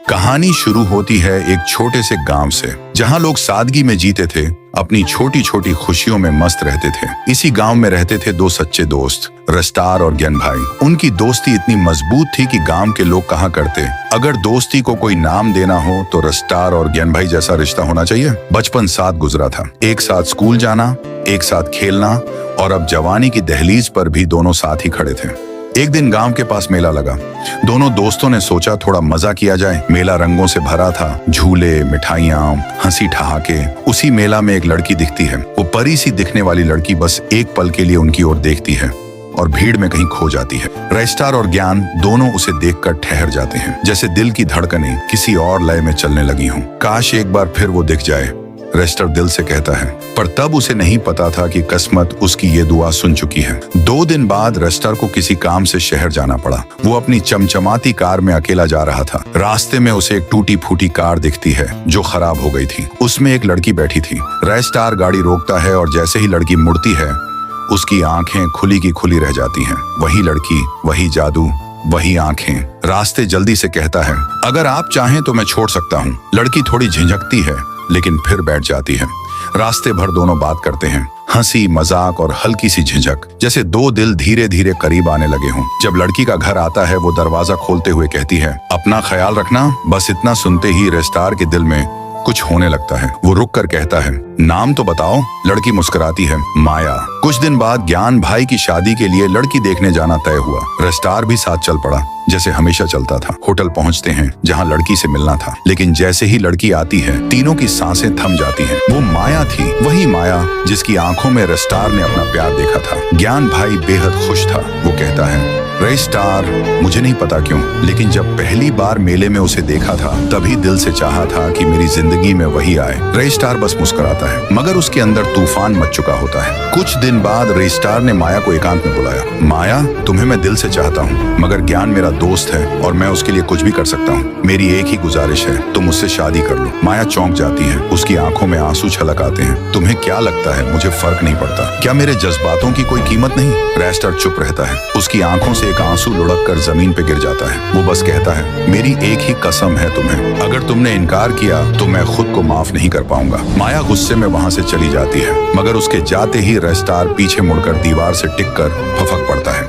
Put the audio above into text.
कहानी शुरू होती है एक छोटे से गांव से, जहां लोग सादगी में जीते थे, अपनी छोटी छोटी खुशियों में मस्त रहते थे। इसी गांव में रहते थे दो सच्चे दोस्त, रस्टार और ज्ञान भाई। उनकी दोस्ती इतनी मजबूत थी कि गांव के लोग कहा करते, अगर दोस्ती को कोई नाम देना हो तो रस्टार और ज्ञान भाई जैसा रिश्ता होना चाहिए। बचपन साथ गुजरा था, एक साथ स्कूल जाना, एक साथ खेलना, और अब जवानी की दहलीज पर भी दोनों साथ ही खड़े थे। एक दिन गांव के पास मेला लगा। दोनों दोस्तों ने सोचा थोड़ा मजा किया जाए। मेला रंगों से भरा था, झूले, मिठाइयाँ, हंसी ठहाके। उसी मेला में एक लड़की दिखती है। वो परी सी दिखने वाली लड़की बस एक पल के लिए उनकी ओर देखती है और भीड़ में कहीं खो जाती है। रजिस्ट्रार और ज्ञान दोनों उसे देखकर ठहर जाते हैं, जैसे दिल की धड़कनें किसी और लय में चलने लगी हों। काश एक बार फिर वो दिख जाए, रजिस्ट्रार दिल से कहता है। पर तब उसे नहीं पता था कि किस्मत उसकी ये दुआ सुन चुकी है। 2 दिन बाद रजिस्ट्रार को किसी काम से शहर जाना पड़ा। वो अपनी चमचमाती कार में अकेला जा रहा था। रास्ते में उसे एक टूटी फूटी कार दिखती है जो खराब हो गई थी। उसमें एक लड़की बैठी थी। रजिस्ट्रार गाड़ी रोकता है और जैसे ही लड़की मुड़ती है, उसकी आंखें खुली की खुली रह जाती हैं। वही लड़की, वही जादू, वही आंखें। रास्ते जल्दी से कहता है, अगर आप चाहें तो मैं छोड़ सकता हूँ। लड़की थोड़ी झिझकती है, लेकिन फिर बैठ जाती है। रास्ते भर दोनों बात करते हैं, हंसी, मजाक और हल्की सी झिझक, जैसे 2 दिल धीरे धीरे करीब आने लगे हों। जब लड़की का घर आता है, वो दरवाजा खोलते हुए कहती है, अपना ख्याल रखना। बस इतना सुनते ही रजिस्ट्रार के दिल में कुछ होने लगता है। वो रुक कर कहता है, नाम तो बताओ। लड़की मुस्कुराती है, माया। कुछ दिन बाद ज्ञान भाई की शादी के लिए लड़की देखने जाना तय हुआ। रजिस्ट्रार भी साथ चल पड़ा, जैसे हमेशा चलता था। होटल पहुंचते हैं जहां लड़की से मिलना था, लेकिन जैसे ही लड़की आती है, तीनों की सांसें थम जाती हैं। वो माया थी, वही माया जिसकी आंखों में रजिस्ट्रार ने अपना प्यार देखा था। ज्ञान भाई बेहद खुश था। वो कहता है, रजिस्ट्रार, मुझे नहीं पता क्यों, लेकिन जब पहली बार मेले में उसे देखा था, तभी दिल से चाहा था कि मेरी जिंदगी में वही आए। रजिस्ट्रार बस मुस्कुराता है, मगर उसके अंदर तूफान मच चुका होता है। कुछ दिन बाद रजिस्ट्रार ने माया को एकांत में बुलाया। माया, तुम्हें मैं दिल से चाहता हूँ, मगर ज्ञान मेरा दोस्त है और मैं उसके लिए कुछ भी कर सकता हूँ। मेरी एक ही गुजारिश है, तुम मुझसे शादी कर लो। माया चौंक जाती है, उसकी आंखों में आंसू छलक आते हैं। तुम्हें क्या लगता है मुझे फर्क नहीं पड़ता? क्या मेरे जज्बातों की कोई कीमत नहीं? रजिस्ट्रार चुप रहता है। उसकी आंखों से एक आंसू लुढ़क कर जमीन पे गिर जाता है। वो बस कहता है, मेरी एक ही कसम है तुम्हें, अगर तुमने इनकार किया तो मैं खुद को माफ नहीं कर पाऊंगा। माया गुस्से में वहां से चली जाती है, मगर उसके जाते ही रजिस्ट्रार पीछे मुड़कर दीवार से टिक कर फफक पड़ता है।